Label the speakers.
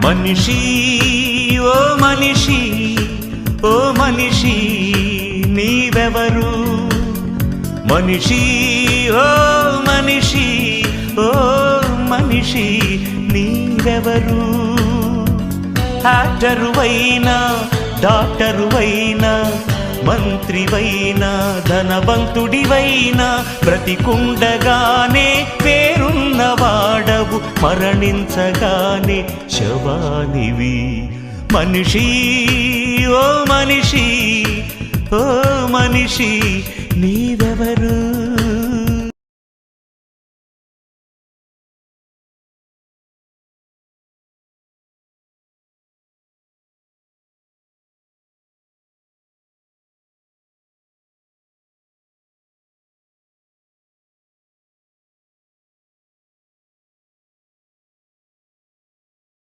Speaker 1: మనిషి ఓ మనిషి ఓ మనిషి నీవెవరు మనిషి ఓ మనిషి ఓ మనిషి నీవెవరు యాక్టరువైనా డాక్టరువైనా మంత్రివైనా ధనవంతుడివైనా బ్రతికుండగానే పేరున్నవాడవు మరణించగానే శవానివి మనిషి ఓ మనిషి ఓ మనిషి నీవెవరు